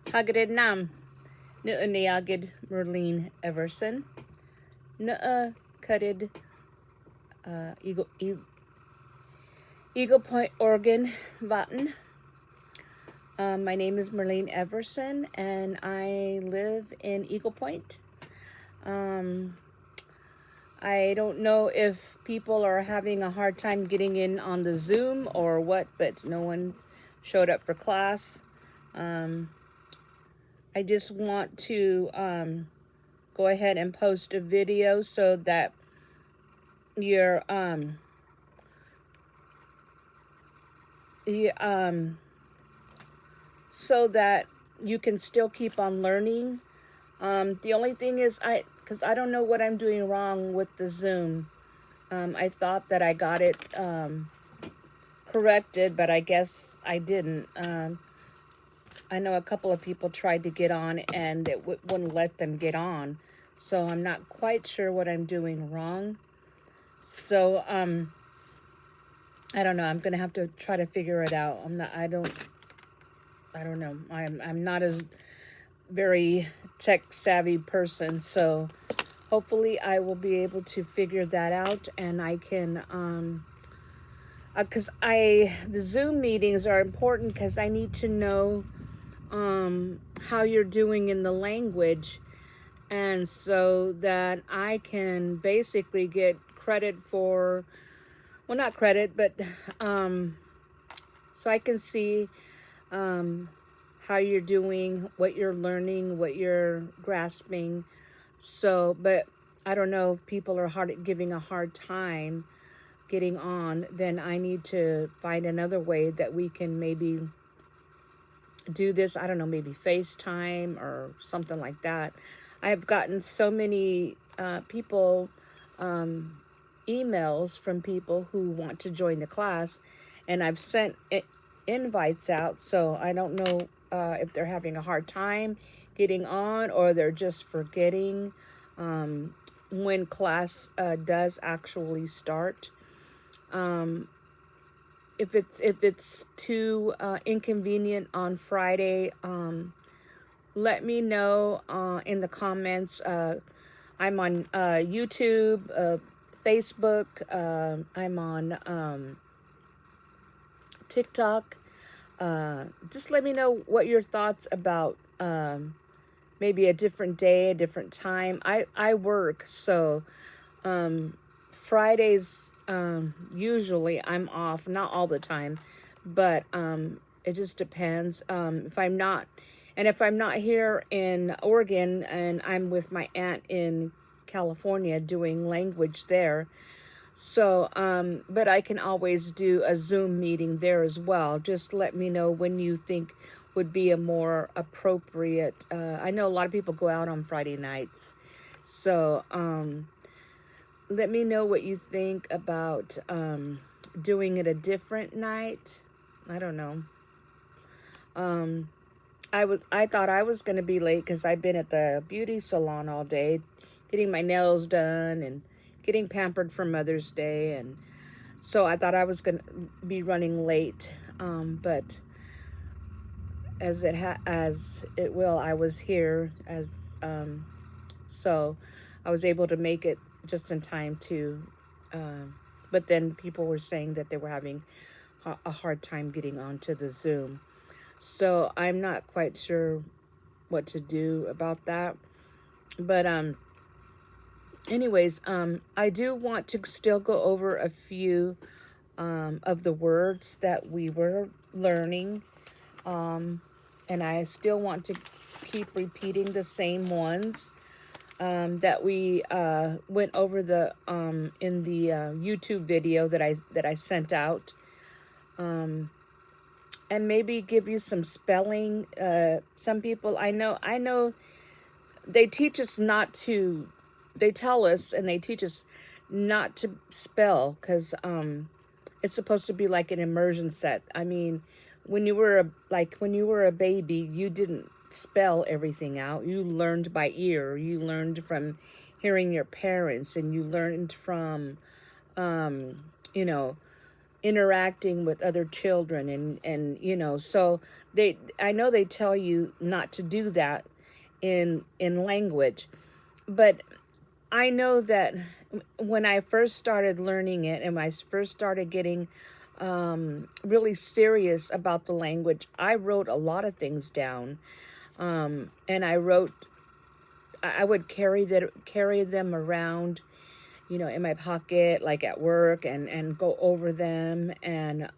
Hagrid nam. Nu'a Niagid Merlene Everson. Nu'a Cutted Eagle Point, Oregon, Vatten. My name is Merlene Everson, and I live in Eagle Point. I don't know if people are having a hard time getting in on the Zoom or what, but no one showed up for class. I just want to go ahead and post a video so that you're so that you can still keep on learning. The only thing is because I don't know what I'm doing wrong with the Zoom. I thought that I got it corrected, but I guess I didn't. I know a couple of people tried to get on and it wouldn't let them get on. So I'm not quite sure what I'm doing wrong. So I don't know. I'm gonna have to try to figure it out. I don't know. I'm not as very tech savvy person, so hopefully I will be able to figure that out, and I can because the Zoom meetings are important because I need to know how you're doing in the language, and so that I can basically get credit for, well, not credit, but so I can see how you're doing, what you're learning, what you're grasping. So, but I don't know if people are giving a hard time getting on, then I need to find another way that we can maybe do this. I don't know, maybe FaceTime or something like that. I have gotten so many people, emails from people who want to join the class, and I've sent invites out, so I don't know if they're having a hard time getting on or they're just forgetting when class does actually start. If it's too inconvenient on Friday, let me know in the comments. I'm on YouTube, Facebook. I'm on TikTok. Just let me know what your thoughts about maybe a different day, a different time. I work, so Fridays usually I'm off, not all the time, but it just depends. If I'm not here in Oregon and I'm with my aunt in California doing language there. So, but I can always do a Zoom meeting there as well. Just let me know when you think would be a more appropriate. I know a lot of people go out on Friday nights. So, let me know what you think about doing it a different night. I don't know. I thought I was going to be late because I've been at the beauty salon all day, getting my nails done and getting pampered for Mother's Day, and so I thought I was going to be running late, but as it will, I was here so I was able to make it just in time to. But then people were saying that they were having a hard time getting onto the Zoom, so I'm not quite sure what to do about that, but anyways, I do want to still go over a few of the words that we were learning, and I still want to keep repeating the same ones that we went over in the YouTube video that I sent out, and maybe give you some spelling. Some people I know they teach us not to. They tell us and they teach us not to spell because it's supposed to be like an immersion set. I mean, when you were a baby, you didn't spell everything out. You learned by ear. You learned from hearing your parents, and you learned from interacting with other children, and you know, so I know they tell you not to do that in language, but I know that when I first started learning it and I first started getting really serious about the language, I wrote a lot of things down. And I would carry them around, you know, in my pocket, like at work, and go over them, and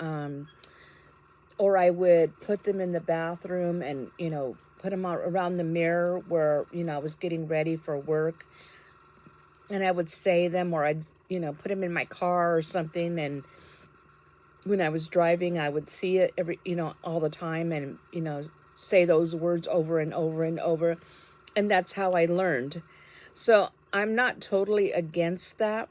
or I would put them in the bathroom and, you know, put them around the mirror where, you know, I was getting ready for work, and I would say them, or I'd, you know, put them in my car or something, and when I was driving, I would see it all the time, and, you know, say those words over and over and over. And that's how I learned. So I'm not totally against that,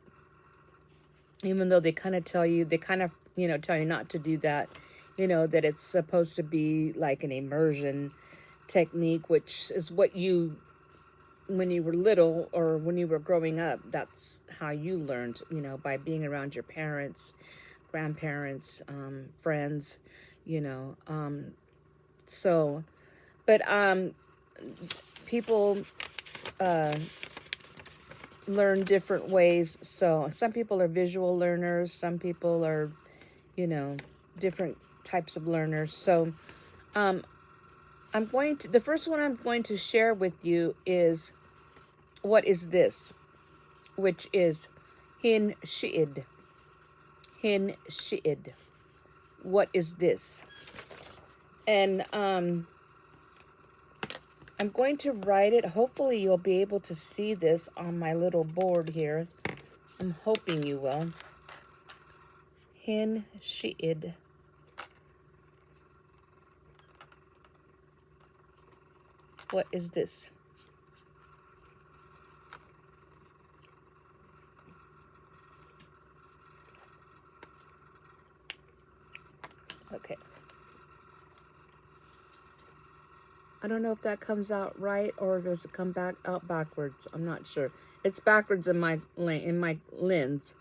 even though they kind of tell you not to do that, you know, that it's supposed to be like an immersion technique, which is what you, when you were little or when you were growing up, that's how you learned, you know, by being around your parents, grandparents, friends, you know. But people learn different ways. So some people are visual learners, some people are, you know, different types of learners. So the first one I'm going to share with you is, what is this? Which is hin shi'id. Hin shi'id. What is this? And I'm going to write it. Hopefully you'll be able to see this on my little board here. I'm hoping you will. Hin shi'id. What is this? Okay. I don't know if that comes out right or does it come out backwards. I'm not sure. It's backwards in my lens.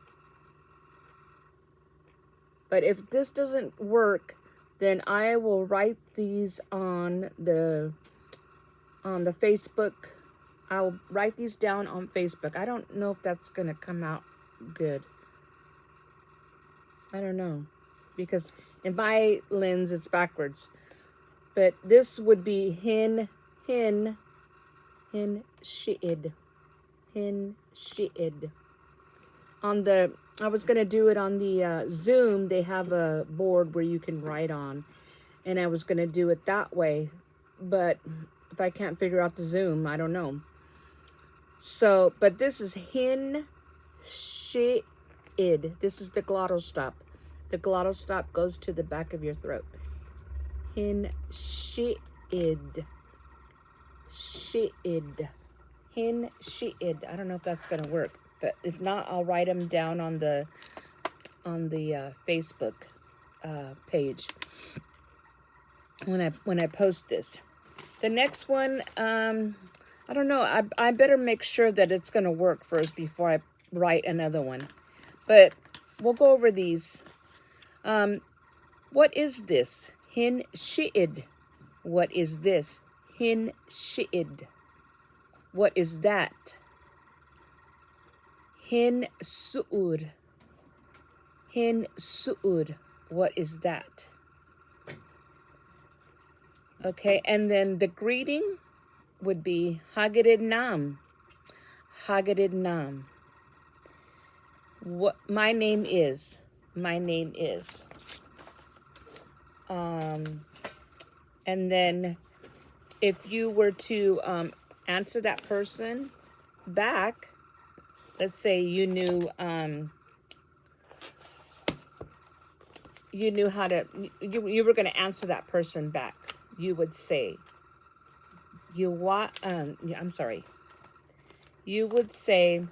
But if this doesn't work, then I will write these on the Facebook. I'll write these down on Facebook. I don't know if that's going to come out good. I don't know, because in my lens it's backwards. But this would be hin shi'id. Hin shi'id. I was going to do it on the Zoom. They have a board where you can write on. And I was going to do it that way. But if I can't figure out the Zoom, I don't know. So, but this is hin shi'id. This is the glottal stop. The glottal stop goes to the back of your throat. Hin shi'id. Shi'id. Hin shi'id. I don't know if that's going to work, but if not, I'll write them down on the Facebook page when I post this. The next one, I don't know. I better make sure that it's going to work first before I write another one. But we'll go over these. What is this? Hin shi'id. What is this? Hin shi'id. What is that? Hin su'ud. Hin su'ud. What is that? Okay, and then the greeting would be Hagedid Nam. Hagedid Nam. What my name is. My name is. And then if you were to answer that person back, let's say you knew how to, you were going to answer that person back, you would say, you would say,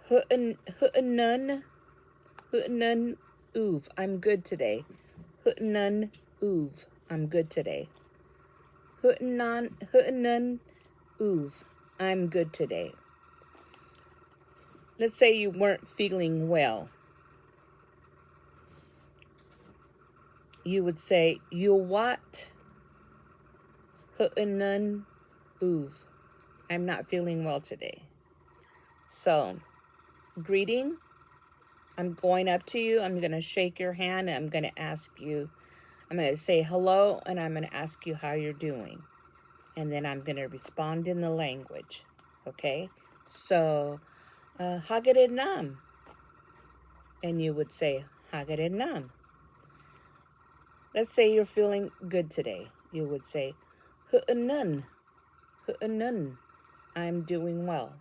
Hu'nun uv, I'm good today. Hu'nun uv, I'm good today. Hu'nun uv, I'm good today. let's say you weren't feeling well. You would say, you what? Hu'unun uv. I'm not feeling well today. So, greeting. I'm going up to you. I'm going to shake your hand. And I'm going to ask you. I'm going to say hello, and I'm going to ask you how you're doing. And then I'm going to respond in the language. Okay? So, Hagedinam. And you would say, Hagedinam. Let's say you're feeling good today. You would say, Hu'unun. Hu'unun. I'm doing well.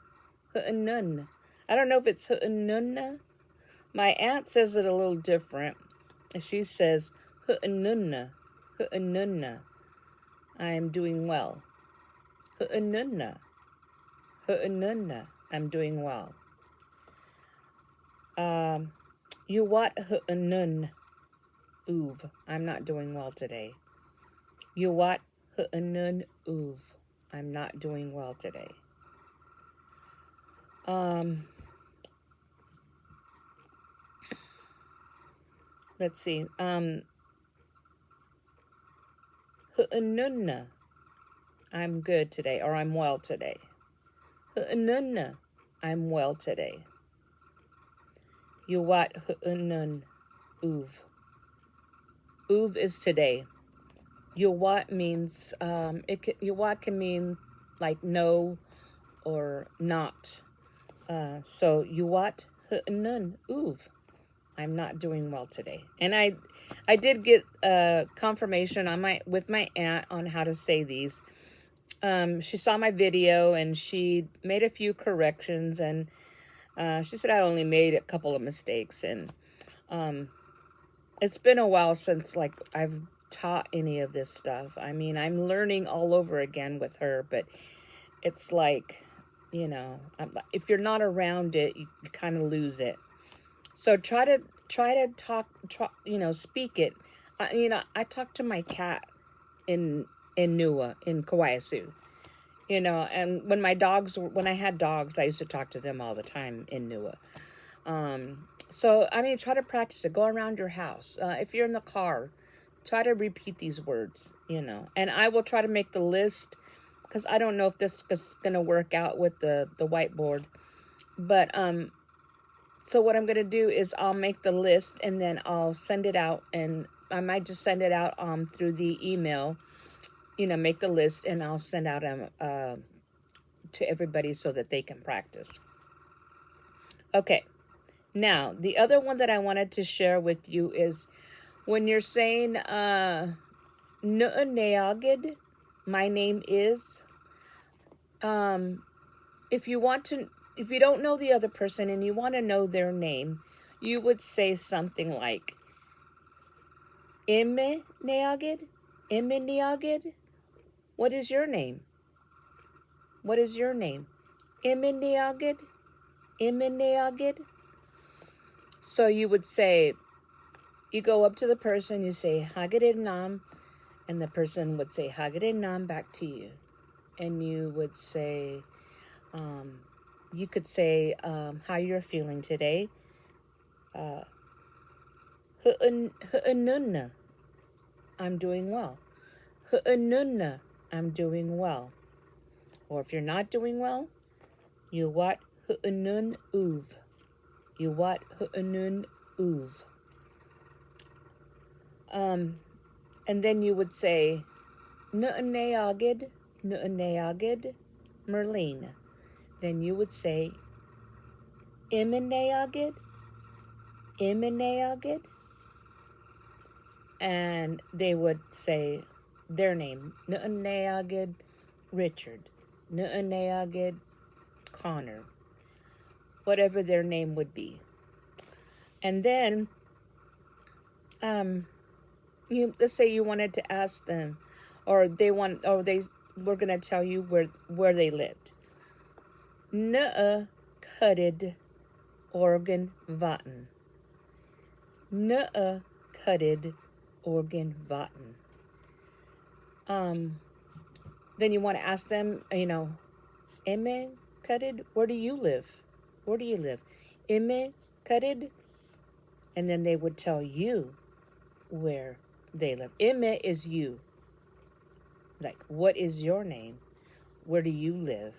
Hu'unun. I don't know if it's Hu'ununna. My aunt says it a little different. She says, Hu'ununna. Hu'ununna. I'm doing well. Hu'ununna. Hu'ununna. I'm doing well. You what Hu'unun uv. I'm not doing well today. You what Hu'unun uv. I'm not doing well today. Let's see. Hu'ununna. I'm good today, or I'm well today. Hu'ununna. I'm well today. You what Hu'unun uv. Uv is today. You what means you what can mean like no or not. So you what Hu'unun uv. I'm not doing well today. And I did get confirmation on with my aunt on how to say these. She saw my video and she made a few corrections, and she said I only made a couple of mistakes, and it's been a while since like I've taught any of this stuff. I mean, I'm learning all over again with her, but it's like, you know, if you're not around it, you kind of lose it. So try to talk, speak it. I talk to my cat in Nua, in Kawaiisu, and when I had dogs, I used to talk to them all the time in Nua. So, I mean, try to practice it. Go around your house. If you're in the car, try to repeat these words, and I will try to make the list, because I don't know if this is going to work out with the whiteboard, but, so what I'm going to do is I'll make the list and then I'll send it out, and I might just send it out through the email, make the list, and I'll send out to everybody so that they can practice. Okay. Now, the other one that I wanted to share with you is when you're saying Nu'uneagid, my name is, if you don't know the other person and you want to know their name, you would say something like, Ime Neagid, what is your name? What is your name? Ime Neagid. So you would say, you go up to the person, you say, Hagedinam, and the person would say, Hagedinam back to you. And you would say, you could say how you're feeling today. Hu'ununna, I'm doing well. Hu'ununna, I'm doing well. Or if you're not doing well, you what Hu'unun uv. You what Hu'unun uv. And then you would say, Nu'uneagid, Merlin. Then you would say, Imeneagid, and they would say their name, Nu'uneagid Richard, Nu'uneagid Connor, whatever their name would be. And then, let's say you wanted to ask them, or they were going to tell you where they lived. Nu'a Cutted Organ Vatten. Nu'a Cutted Organ Vatten. Then you want to ask them, Eme Cutted, where do you live? Where do you live? Ime karid. And then they would tell you where they live. Ime is you. Like, what is your name? Where do you live?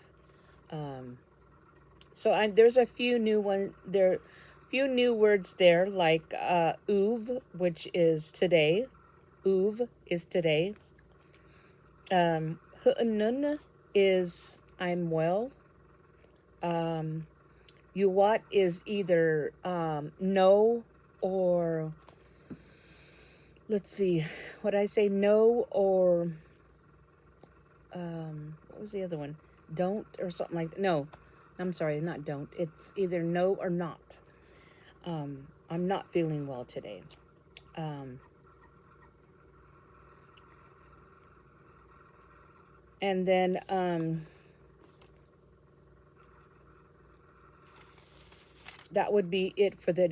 There's a few new few new words there, like uv, which is today. Uv is today. Hu'nun is I'm well. Yuwat is either no or, let's see, what I say, no or what was the other one? Don't or something like that. No, I'm sorry, not don't. It's either no or not. I'm not feeling well today. And then that would be it for the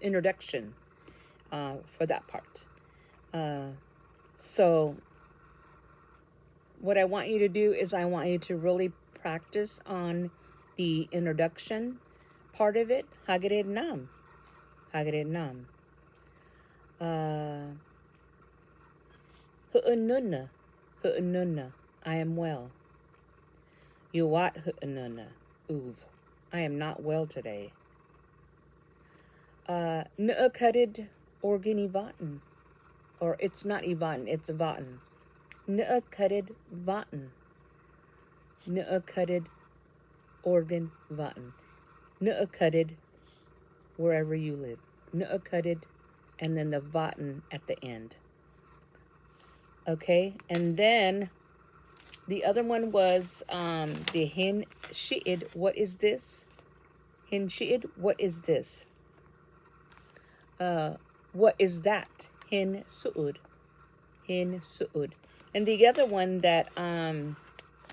introduction for that part. So what I want you to do is I want you to really practice on the introduction part of it. Hagere nam. Hagere nam. Hu'nunna. Hu'nunna. I am well. Yuwat hu'nunna. Uv. I am not well today. Nu'akarid organ ivaten. Or it's not ivaten, it's vaten. Nu'akarid vaten. Nu'akarid organ vaten. Nu'akarid wherever you live. Nu'akarid and then the vaten at the end. Okay, and then the other one was the hin shi'id. What is this? Hin shi'id. What is this? What is that? Hin su'ud. Hin su'ud. And the other one that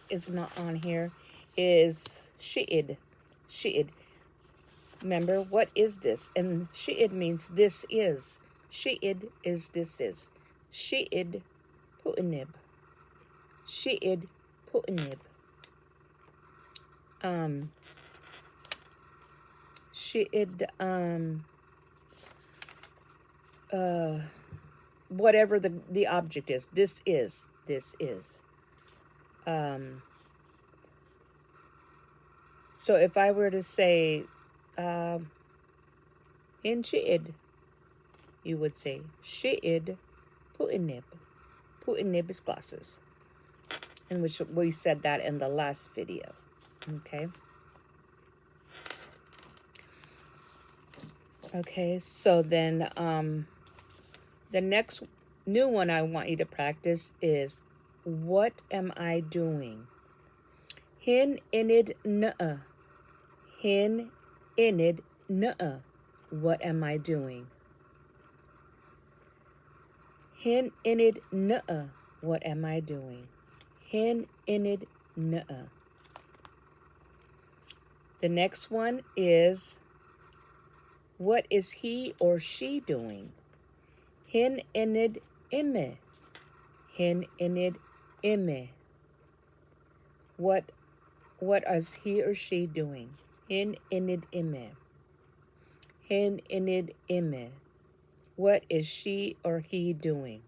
is not on here is shi'id. Shi'id. Remember, what is this? And shi'id means this is. Shi'id is this is. Shi'id pu'nib. Shi'id pu'nib. Shi'id whatever the object is. This is. This is. So if I were to say in shi'id, you would say shi'id pu'nib. Pu'nib is glasses. In which we said that in the last video. Okay. Okay, so then the next new one I want you to practice is, what am I doing? Hin inid nu'a. Hin inid nu'a. What am I doing? Hin inid nu'a. What am I doing? Hin inid nu'a. The next one is, what is he or she doing? Hin inid ime. Hin inid ime. What is he or she doing? Hin inid ime. Hin inid ime. What is she or he doing?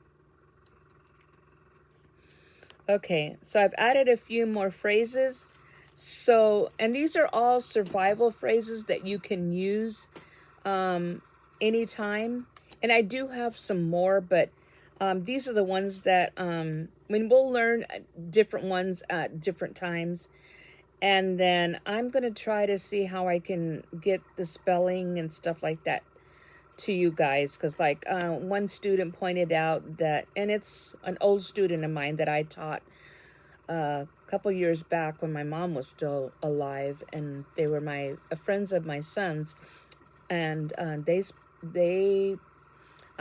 Okay, so I've added a few more phrases. So, and these are all survival phrases that you can use anytime. And I do have some more, but these are the ones that we'll learn different ones at different times. And then I'm going to try to see how I can get the spelling and stuff like that to you guys. Because like one student pointed out that, and it's an old student of mine that I taught a couple years back when my mom was still alive, and they were friends of my son's, and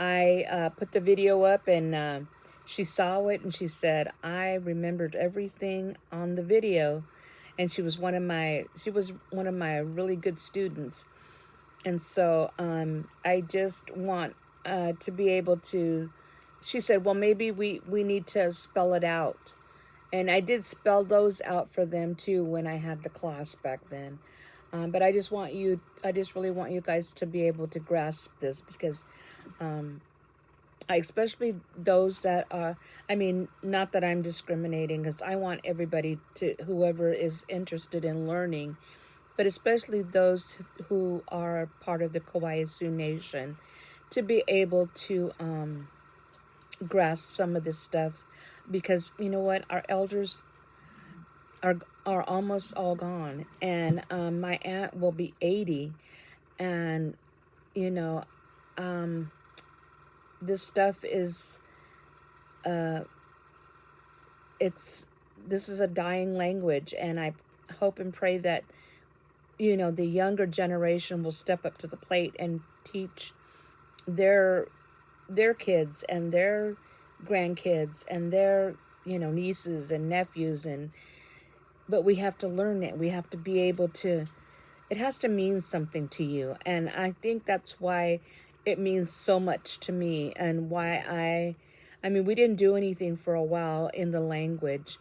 I put the video up, and she saw it, and she said, I remembered everything on the video. And she was one of my really good students. And so I just want to be able to, she said, well, maybe we need to spell it out. And I did spell those out for them too when I had the class back then. But I just really want you guys to be able to grasp this, because especially those that are, I mean, not that I'm discriminating, because I want everybody to, whoever is interested in learning, but especially those who are part of the Kawaiisu Nation, to be able to grasp some of this stuff, because you know what, our elders are almost all gone, and my aunt will be 80, and you know, this stuff is this is a dying language, and I hope and pray that, you know, the younger generation will step up to the plate and teach their kids and their grandkids and their, you know, nieces and nephews. And but we have to learn it. We have to be able to, it has to mean something to you. And I think that's why it means so much to me, and why I mean, we didn't do anything for a while in the language.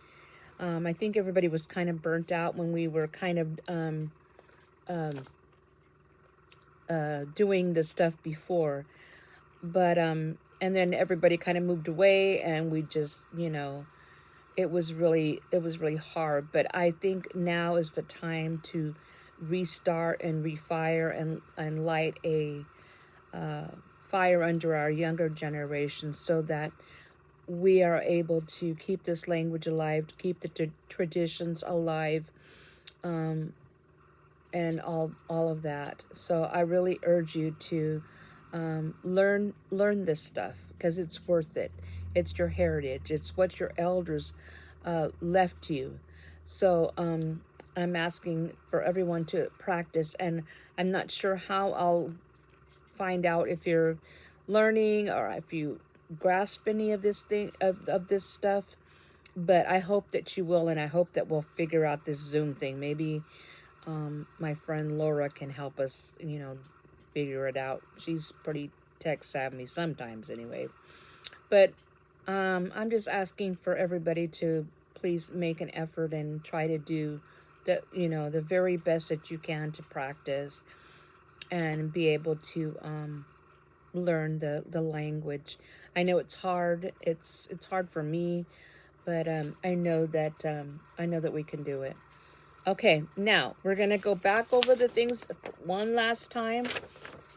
I think everybody was kind of burnt out when we were kind of doing the stuff before. But and then everybody kind of moved away, and we just, you know, it was really hard. But I think now is the time to restart and refire and light a fire under our younger generation, so that we are able to keep this language alive, to keep the traditions alive, and all of that. So I really urge you to learn this stuff, because it's worth it. It's your heritage. It's what your elders left you. So I'm asking for everyone to practice, and I'm not sure how I'll find out if you're learning or if you grasp any of this thing of this stuff, but I hope that you will, and I hope that we'll figure out this Zoom thing. Maybe my friend Laura can help us, you know, figure it out. She's pretty tech savvy sometimes anyway. But I'm just asking for everybody to please make an effort and try to do the, you know, the very best that you can to practice and be able to learn the language. I know it's hard. It's hard for me, but I know that we can do it. Okay, now we're gonna go back over the things one last time,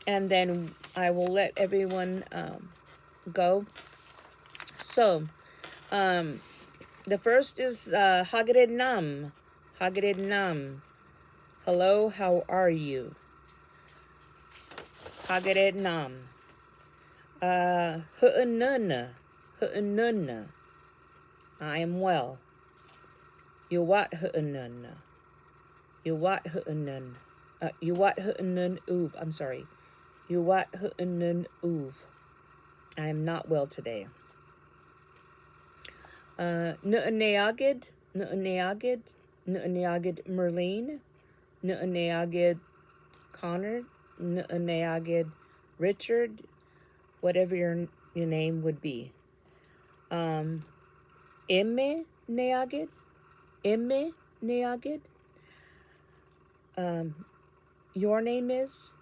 and then I will let everyone go. So, the first is Hagere Nam. Hagere Nam. Hello, how are you? Hagere Nam. Hu'ununa. Hu'ununa. I am well. You what hu'ununa? You what hu'unun? You what hu'unun oof. I'm sorry. You what hu'unun oof. I am not well today. Nu'neagid. Nu'neagid. Nu'neagid Merlene. Nu'neagid Connor. Nu'neagid Richard. Whatever your name would be. Imme Neagid. Imme Neagid. Your name is.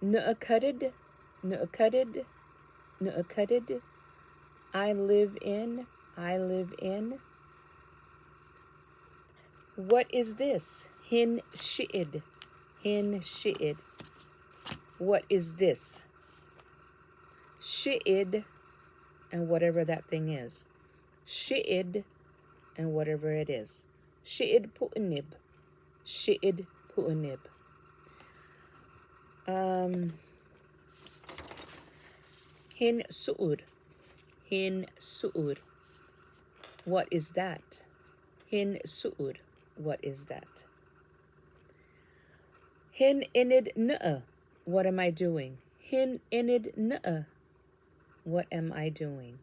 Nu'akudid. Nu'akudid. Nu'akudid. I live in. What is this? Hin shi'id. Hin shi'id. What is this? Shi'id, and whatever that thing is. Shi'id, and whatever it is. Shi'id pu'nib. Shi'id pu'nib. Hin su'ud. Hin su'ud. What is that? Hin su'ud. What is that? Hin inid nu'a. What am I doing? Hin inid nu'a. What am I doing?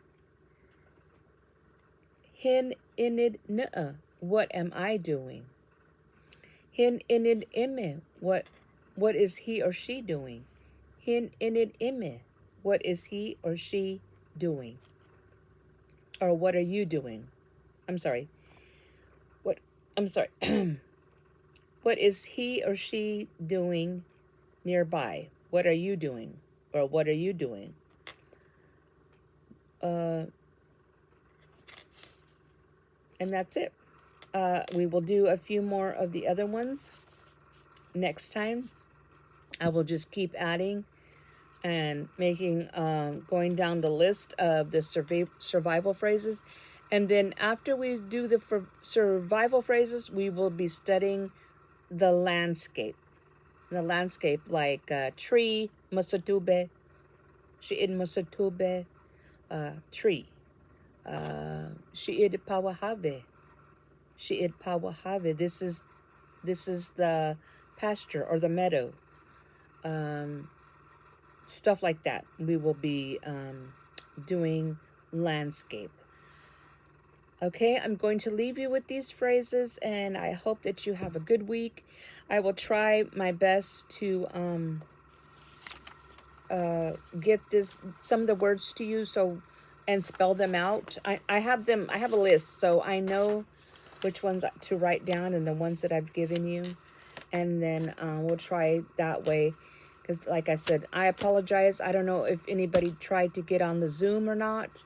Hin inid nu'a. What am I doing? Hin inid ime. What is he or she doing? Hin inid ime. What is he or she doing? Or what are you doing? I'm sorry. What? I'm sorry. What is he or she doing nearby? What are you doing? Or what are you doing? Uh, and that's it. We will do a few more of the other ones next time. I will just keep adding and making, going down the list of the survival phrases. And then after we do the survival phrases, we will be studying the landscape. The landscape, like tree, masatube, shi'id masatube, tree. Shi'id pawahave, shi'id pawahave. This is the pasture or the meadow. Stuff like that. We will be doing landscape. Okay, I'm going to leave you with these phrases, and I hope that you have a good week. I will try my best to get some of the words to you and spell them out. I have a list, so I know which ones to write down and the ones that I've given you. And then we'll try that way. Because like I said, I apologize. I don't know if anybody tried to get on the Zoom or not.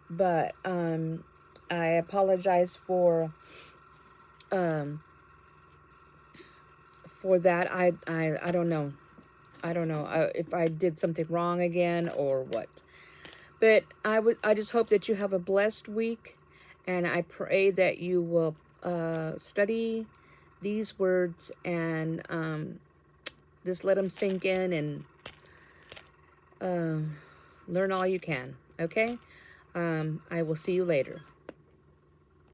But I apologize for that. I don't know. I don't know if I did something wrong again or what. But I just hope that you have a blessed week, and I pray that you will study these words and just let them sink in and learn all you can. Okay? I will see you later.